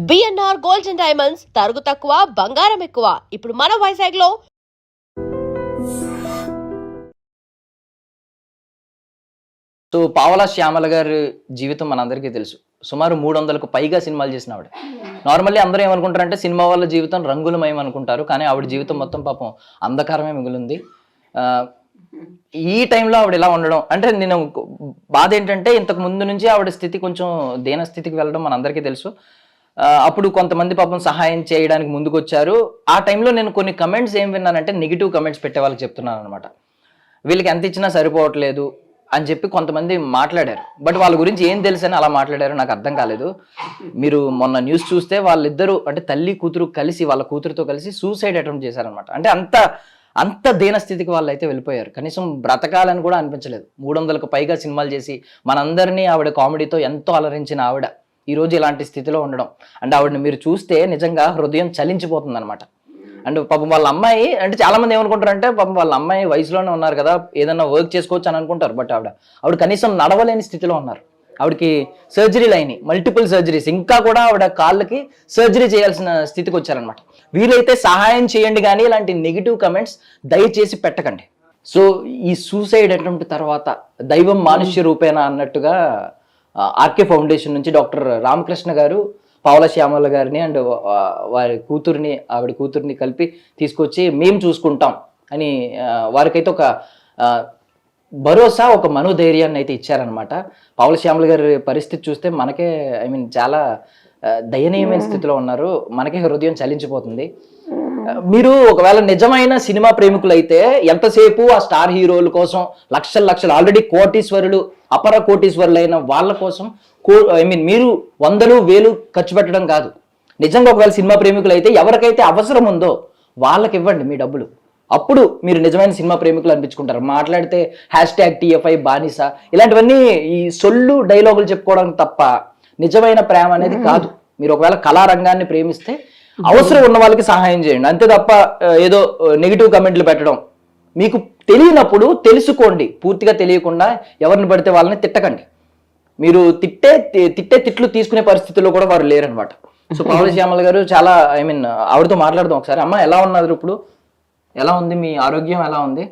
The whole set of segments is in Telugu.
బిఎన్ఆర్ గోల్డ్ అండ్ డైమండ్స్ తరుగు తక్కువ బంగారం ఎక్కువ. ఇప్పుడు మన వైజాగ్ లో సో పావలా శ్యామల గారి జీవితం మనందరికీ తెలుసు. సుమారు 300కు పైగా సినిమాలు చేసిన ఆవిడ. నార్మల్లీ అందరూ ఏమనుకుంటారంటే సినిమా వాళ్ళ జీవితం రంగులమయం అనుకుంటారు, కానీ ఆవిడ జీవితం మొత్తం పాపం అంధకారమే మిగిలింది. ఈ టైంలో ఆవిడ ఇలా ఉండడం అంటే నేను బాధ ఏంటంటే ఇంతకు ముందు నుంచి ఆవిడ స్థితి కొంచెం దీన స్థితికి వెళ్ళడం మనందరికీ తెలుసు. అప్పుడు కొంతమంది పాపం సహాయం చేయడానికి ముందుకు వచ్చారు. ఆ టైంలో నేను కొన్ని కమెంట్స్ ఏం విన్నానంటే నెగిటివ్ కమెంట్స్ పెట్టే వాళ్ళకి చెప్తున్నాను అనమాట. వీళ్ళకి ఎంత ఇచ్చినా సరిపోవట్లేదు అని చెప్పి కొంతమంది మాట్లాడారు. బట్ వాళ్ళ గురించి ఏం తెలుసు అని అలా మాట్లాడారు నాకు అర్థం కాలేదు. మీరు మొన్న న్యూస్ చూస్తే వాళ్ళిద్దరూ అంటే తల్లి కూతురు కలిసి వాళ్ళ కూతురుతో కలిసి సూసైడ్ అటెంప్ట్ చేశారనమాట. అంటే అంత దీన స్థితికి వాళ్ళు అయితే వెళ్ళిపోయారు. కనీసం బ్రతకాలని కూడా అనిపించలేదు. 300కు పైగా సినిమాలు చేసి మనందరినీ ఆవిడ కామెడీతో ఎంతో అలరించిన ఆవిడ ఈరోజు ఇలాంటి స్థితిలో ఉండడం అంటే ఆవిడని మీరు చూస్తే నిజంగా హృదయం చలించిపోతుంది అనమాట. అండ్ పాపం వాళ్ళ అమ్మాయి అంటే చాలా మంది ఏమనుకుంటారు అంటే పాపం వాళ్ళ అమ్మాయి వయసులోనే ఉన్నారు కదా, ఏదైనా వర్క్ చేసుకోవచ్చు అని అనుకుంటారు. బట్ ఆవిడ కనీసం నడవలేని స్థితిలో ఉన్నారు. ఆవిడకి సర్జరీలు అయినాయి, మల్టిపుల్ సర్జరీస్. ఇంకా కూడా ఆవిడ కాళ్ళకి సర్జరీ చేయాల్సిన స్థితికి వచ్చారనమాట. వీలైతే సహాయం చేయండి, కానీ ఇలాంటి నెగిటివ్ కమెంట్స్ దయచేసి పెట్టకండి. సో ఈ సూసైడ్ అటెంప్ట్ తర్వాత దైవం మానుష్య రూపేణ అన్నట్టుగా ఆర్కే ఫౌండేషన్ నుంచి డాక్టర్ రామకృష్ణ గారు పావలా శ్యామల గారిని అండ్ ఆవిడ కూతుర్ని కలిపి తీసుకొచ్చి మేము చూసుకుంటాం అని వారికైతే ఒక భరోసా, ఒక మనోధైర్యాన్ని అయితే ఇచ్చారనమాట. పావలా శ్యామల గారి పరిస్థితి చూస్తే మనకే చాలా దయనీయమైన స్థితిలో ఉన్నారు. మనకే హృదయం చలించిపోతుంది. మీరు ఒకవేళ నిజమైన సినిమా ప్రేమికులు అయితే ఎంతసేపు ఆ స్టార్ హీరోల కోసం లక్షలు ఆల్రెడీ కోటీశ్వరులు, అపర కోటీశ్వరులు అయిన వాళ్ళ కోసం మీరు 100,000 ఖర్చు పెట్టడం కాదు. నిజంగా ఒకవేళ సినిమా ప్రేమికులు అయితే ఎవరికైతే అవసరం ఉందో వాళ్ళకి ఇవ్వండి మీ డబ్బులు. అప్పుడు మీరు నిజమైన సినిమా ప్రేమికులు అనిపించుకుంటారు. మాట్లాడితే #TFI బానిస ఇలాంటివన్నీ ఈ సొల్లు డైలాగులు చెప్పుకోవడం తప్ప నిజమైన ప్రేమ అనేది కాదు. మీరు ఒకవేళ కళారంగాన్ని ప్రేమిస్తే అవసరం ఉన్న వాళ్ళకి సహాయం చేయండి, అంతే తప్ప ఏదో నెగిటివ్ కమెంట్లు పెట్టడం. మీకు తెలియనప్పుడు తెలుసుకోండి. పూర్తిగా తెలియకుండా ఎవరిని పడితే వాళ్ళని తిట్టకండి. మీరు తిట్టే తిట్లు తీసుకునే పరిస్థితుల్లో కూడా వారు లేరనమాట. సో పావలా శ్యామల గారు చాలా ఆవిడతో మాట్లాడదాం ఒకసారి. అమ్మ ఎలా ఉన్నారు ఇప్పుడు? ఎలా ఉంది మీ ఆరోగ్యం? ఎలా ఉంది?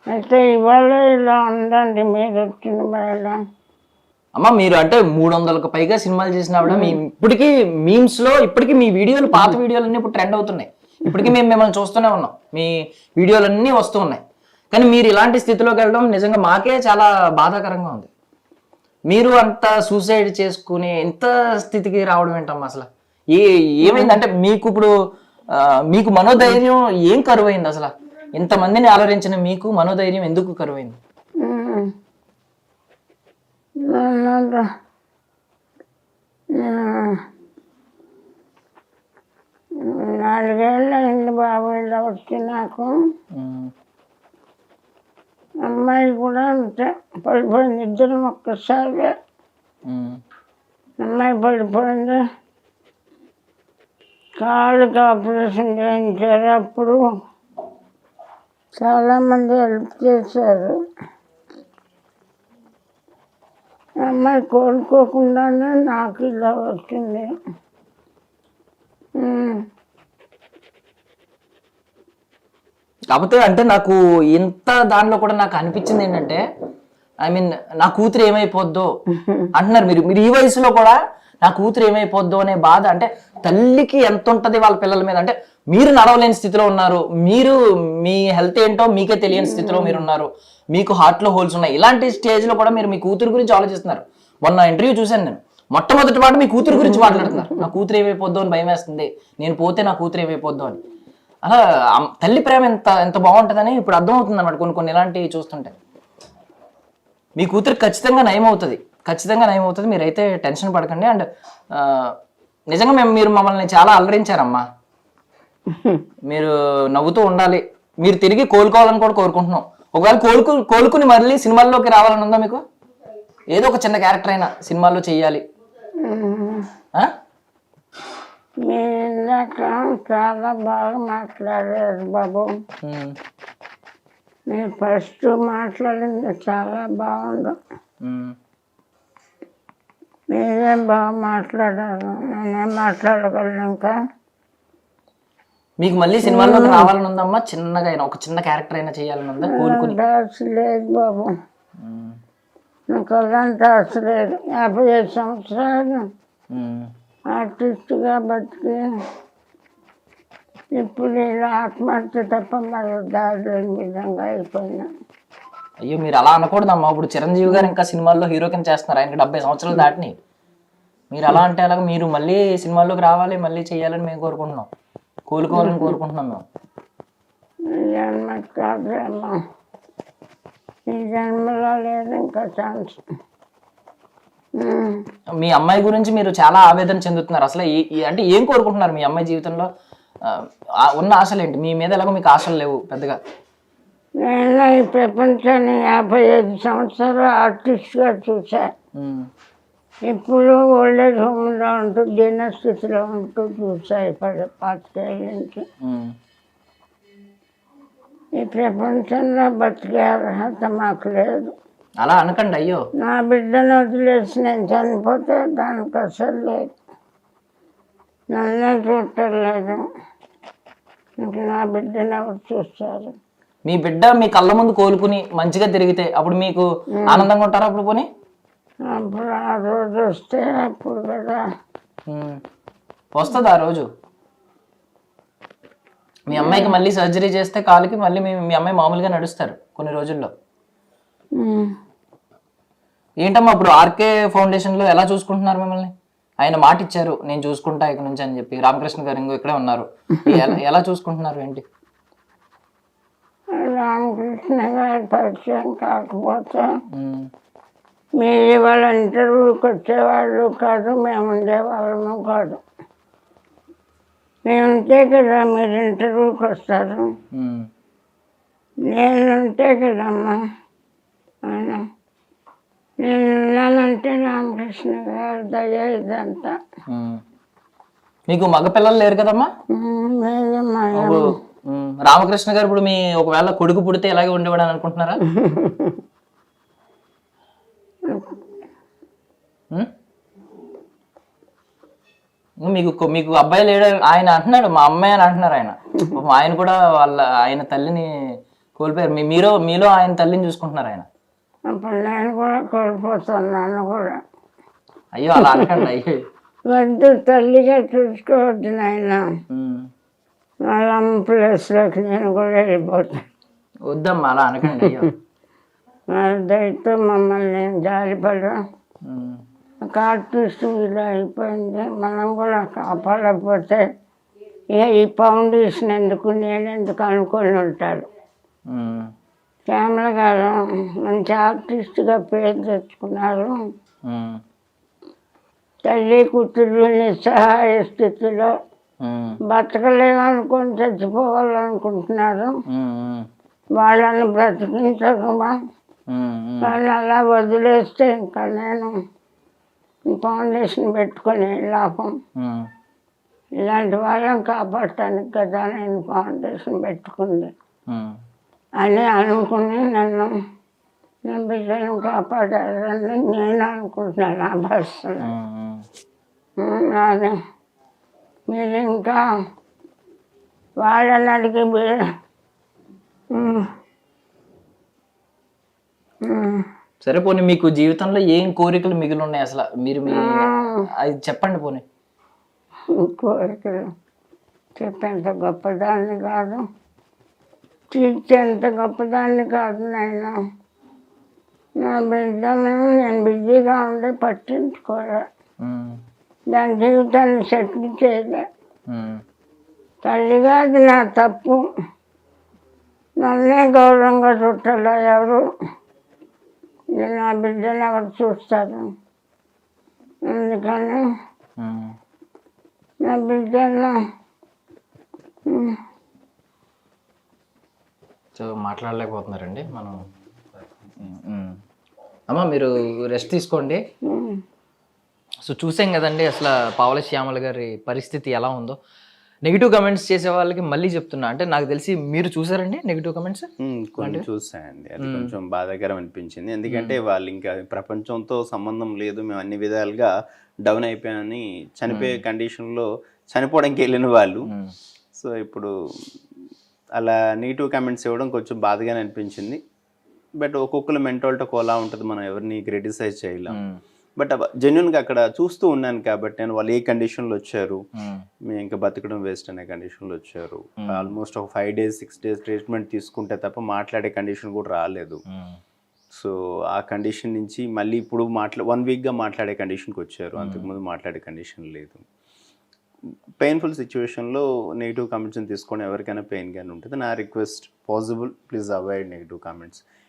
అయితే ఇవాళ ఇలా ఉందండి మీరు వచ్చిన వేళ. అమ్మ మీరు అంటే 300కు పైగా సినిమాలు చేసిన ఆవిడ. ఇప్పటికీ మీమ్స్ లో ఇప్పటికీ మీ వీడియోలు, పాత వీడియోలన్నీ ఇప్పుడు ట్రెండ్ అవుతున్నాయి. ఇప్పటికీ మేము మిమ్మల్ని చూస్తూనే ఉన్నాం, మీ వీడియోలన్నీ వస్తూ ఉన్నాయి. కానీ మీరు ఇలాంటి స్థితిలోకి వెళ్ళడం నిజంగా మాకే చాలా బాధాకరంగా ఉంది. మీరు అంత సూసైడ్ చేసుకుని ఎంత స్థితికి రావడం ఏంటమ్మా అసలు? ఏమైంది అంటే మీకు ఇప్పుడు మీకు మనోధైర్యం ఏం కరువైంది అసలు? ఇంతమందిని ఆలోచించిన మీకు మనోధైర్యం ఎందుకు కరువైంది? నాలుగేళ్ళు అయింది బాబు ఇలా వచ్చి నాకు. అమ్మాయి కూడా అంతే పడిపోయింది. ఇద్దరం ఒక్కసారి అమ్మాయి పడిపోయింది. కాళ్ళకి ఆపరేషన్ చేయించారు. అప్పుడు చాలామంది హెల్ప్ చేశారు. అమ్మాయి కోలుకోకుండానే నాకు ఇలా వచ్చింది. కాకపోతే అంటే నాకు ఇంత దానిలో కూడా నాకు అనిపించింది ఏంటంటే నా కూతురు ఏమైపోద్దో అంటున్నారు మీరు ఈ వయసులో కూడా నా కూతురు ఏమైపోద్దో అనే బాధ. అంటే తల్లికి ఎంత ఉంటుంది వాళ్ళ పిల్లల మీద. అంటే మీరు నడవలేని స్థితిలో ఉన్నారు, మీ హెల్త్ ఏంటో మీకే తెలియని స్థితిలో మీరు ఉన్నారు, మీకు హార్ట్లో హోల్స్ ఉన్నాయి. ఇలాంటి స్టేజ్లో కూడా మీరు మీ కూతురు గురించి ఆలోచిస్తున్నారు. మొన్న ఇంటర్వ్యూ చూశాను నేను, మొట్టమొదటి మాట మీ కూతురు గురించి మాట్లాడుతున్నారు. నా కూతురు ఏమైపోద్దో అని భయం వేస్తుంది, నేను పోతే నా కూతురు ఏమైపోద్దో అని. అలా తల్లి ప్రేమ ఎంత బాగుంటుందని ఇప్పుడు అర్థమవుతుంది అన్నమాట కొన్ని ఇలాంటివి చూస్తుంటే. మీ కూతురు ఖచ్చితంగా నయం అవుతుంది. మీరైతే టెన్షన్ పడకండి. అండ్ నిజంగా మీరు మమ్మల్ని చాలా అలరించారమ్మా. మీరు నవ్వుతూ ఉండాలి, మీరు తిరిగి కోలుకోవాలని కూడా కోరుకుంటున్నాం. ఒకవేళ కోలుకుని మళ్ళీ సినిమాల్లోకి రావాలని ఉందా మీకు? ఏదో ఒక చిన్న క్యారెక్టర్ అయినా సినిమాల్లో చెయ్యాలి. చాలా బాగా మాట్లాడారు బాబు. మీరు ఫస్ట్ మాట్లాడింది చాలా బాగుంది. ఉమ్. మీరేం బాగా మాట్లాడారు, నేనేం మాట్లాడగలను ఇంకా. మీకు మళ్ళీ సినిమాల్లోకి రావాలని ఉందమ్మా? చిన్నగా అయినా ఒక చిన్న క్యారెక్టర్ అయినా చేయాలని ఉందా కోరుకుని? ఆశ లేదు బాబు, ఉమ్. నాకు అలాంటి ఆశ లేదు. 55 సంవత్సరాలు ఉమ్. ఆర్టిస్ట్గా బతికి ఇప్పుడు ఇలా ఆత్మహత్య తప్ప మరో దారి లేని విధంగా అయిపోయినా. అయ్యో మీరు అలా అనకూడదమ్మా. ఇప్పుడు చిరంజీవి గారు ఇంకా సినిమాల్లో హీరో కింద చేస్తున్నారు, ఆయనకి 70 సంవత్సరాలు దాటిని. మీరు అలా అంటే అలాగ మీరు మళ్ళీ సినిమాల్లోకి రావాలి, మళ్ళీ చేయాలని మేము కోరుకుంటున్నాం, కోలుకోవాలని కోరుకుంటున్నాం మేము. ఈ జన్మ కాదేమో, ఈ జన్మలో లేదు ఇంకా ఛాన్స్. మీ అమ్మాయి గురించి మీరు చాలా ఆవేదన చెందుతున్నారు. అసలు అంటే ఏం కోరుకుంటున్నారు మీ అమ్మాయి జీవితంలో? ఉన్న ఆశలు ఏంటి? మీ మీద ఎలాగో మీకు ఆశలు లేవు పెద్దగా. నేను ఈ ప్రపంచాన్ని 55 సంవత్సరాలు ఆర్టిస్ట్గా చూసా. ఇప్పుడు ఓల్డేజ్ హోమ్లో ఉంటూ దీనస్థితిలో ఉంటూ చూసా ఇప్పుడు 25 ఏళ్ళ నుంచి. ఈ ప్రపంచంలో బతికే అర్హత మాకు లేదు. అలా అనకండి అయ్యో. నా బిడ్డను వదిలేసి నేను చనిపోతే దానికి అసలు లేదు, నన్నే చూడలేదు. ఇంక నా బిడ్డను ఎవరు చూస్తారు? మీ బిడ్డ మీ కళ్ళ ముందు కోలుకుని మంచిగా తిరిగితే అప్పుడు మీకు ఆనందంగా ఉంటారా? అప్పుడు పోనీ అప్పుడు ఆ రోజు వస్తే అప్పుడు కదా. వస్తుంది ఆ రోజు. మీ అమ్మాయికి మళ్ళీ సర్జరీ చేస్తే కాలుకి మళ్ళీ మీ అమ్మాయి మామూలుగా నడుస్తారు కొన్ని రోజుల్లో. ఏంటమ్మా ఇప్పుడు ఆర్కే ఫౌండేషన్లో ఎలా చూసుకుంటున్నారు మిమ్మల్ని? ఆయన మాట ఇచ్చారు నేను చూసుకుంటా ఇక నుంచి అని చెప్పి. రామకృష్ణ గారు ఇంకో ఇక్కడే ఉన్నారు, ఎలా చూసుకుంటున్నారు ఏంటి? రామకృష్ణ గారి పరిచయం కాకపోతే మీరు వాళ్ళ ఇంటర్వ్యూకి వచ్చేవాళ్ళు కాదు, మేము ఉండేవాళ్ళము కాదు. మేము ఉంటే కదా మీరు ఇంటర్వ్యూకి వస్తారు. నేనుంటే కదమ్మా ఆయన. నేను ఉన్నానంటే రామకృష్ణ గారు దయ ఇదంతా. మీకు మగపిల్లలు లేరు కదమ్మా? లేదమ్మా. రామకృష్ణ గారు ఇప్పుడు మీ ఒకవేళ కొడుకు పుడితే ఎలాగే ఉండేవాడు అని అనుకుంటున్నారా? మీకు అబ్బాయి లేడు ఆయన అంటున్నాడు, మా అమ్మాయి అని అంటున్నారు ఆయన. ఆయన కూడా ఆయన తల్లిని కోల్పోయారు. మీలో ఆయన తల్లిని చూసుకుంటున్నారు ఆయన. అప్పుడు నేను కూడా కోల్పోతున్నాను కూడా. అయ్యో అలా అనకండి అయ్యో. వద్దు, తల్లిగా చూసుకోవద్దు నాయన. వాళ్ళ అమ్మ ప్లేస్లోకి నేను కూడా వెళ్ళిపోతాను. వద్దమ్మా అలా అనకండి అయ్యో. వాళ్ళ దయతో మమ్మల్ని జారిపడ ఒక ఆర్టిస్ట్ ఇలా అయిపోయింది, మనం కూడా కాపాడకపోతే ఈ ఫౌండేషన్ ఎందుకు నేను ఎందుకు అనుకొని ఉంటాడు. శ్యామల గారు మంచి ఆర్టిస్ట్గా పేరు తెచ్చుకున్నారు. తల్లి కూతురు నిస్సహాయ స్థితిలో బతకలేమనుకొని చచ్చిపోవాలనుకుంటున్నారు. వాళ్ళని బ్రతికించకమా, వాళ్ళని అలా వదిలేస్తే ఇంకా నేను ఫౌండేషన్ పెట్టుకొని లాభం. ఇలాంటి వాళ్ళని కాపాడటానికి కదా నేను ఫౌండేషన్ పెట్టుకుంది అని అనుకుని నన్ను నా బిడ్డను కాపాడారని నేను అనుకుంటున్నాను. ఆ భాషలో అది మీరు ఇంకా వాళ్ళని అడిగి సరే పోనీ మీకు జీవితంలో ఏం కోరికలు మిగిలి ఉన్నాయి అసలు? మీరు అది చెప్పండి పోనీ. కోరికలు చెప్పేంత గొప్పదాన్ని కాదు, తీర్చేంత గొప్పదాన్ని కాదు నాయన. నా బిడ్డను నేను బిజీగా ఉండి పట్టించుకోలే, దాని జీవితాన్ని సెటిల్ చేయలే. తల్లిగా అది నా తప్పు, నన్నే గౌరవంగా చుట్టాల ఎవరు, నా బిడ్డను ఎవరు చూస్తారు? అందుకని నా బిడ్డను మాట్లాడలేకపోతున్నారండి మనం. అమ్మ మీరు రెస్ట్ తీసుకోండి. సో చూసాం కదండి అసలు పావల శ్యామల గారి పరిస్థితి ఎలా ఉందో. నెగిటివ్ కమెంట్స్ చేసే వాళ్ళకి మళ్ళీ చెప్తున్నా, అంటే నాకు తెలిసి మీరు చూసారండి నెగిటివ్ కమెంట్స్? కొన్ని చూసాయండి, అది కొంచెం బాధాకరం అనిపించింది. ఎందుకంటే వాళ్ళు ఇంకా ప్రపంచంతో సంబంధం లేదు, మేము అన్ని విధాలుగా డౌన్ అయిపోయామని చనిపోయే కండిషన్లో చనిపోవడానికి వెళ్ళిన వాళ్ళు. సో ఇప్పుడు అలా నెగిటివ్ కామెంట్స్ ఇవ్వడం కొంచెం బాధగానే అనిపించింది. బట్ ఒక్కొక్కరు మెంటాలిటీ ఒకలా ఉంటుంది, మనం ఎవరిని క్రిటిసైజ్ చేయలేం. బట్ జెన్యున్గా అక్కడ చూస్తూ ఉన్నాను కాబట్టి నేను వాళ్ళు ఏ కండిషన్లో వచ్చారు, మేము ఇంకా బతకడం వేస్ట్ అనే కండిషన్లో వచ్చారు. ఆల్మోస్ట్ ఒక 5 days 6 days ట్రీట్మెంట్ తీసుకుంటే తప్ప మాట్లాడే కండిషన్ కూడా రాలేదు. సో ఆ కండిషన్ నుంచి మళ్ళీ ఇప్పుడు 1 weekగా మాట్లాడే కండిషన్కి వచ్చారు. అంతకుముందు మాట్లాడే కండిషన్ లేదు. పెయిన్ఫుల్ సిచ్యువేషన్లో నెగిటివ్ కామెంట్స్ని తీసుకొని ఎవరికైనా పెయిన్గానే ఉంటుంది. నా request, possible please avoid negative comments.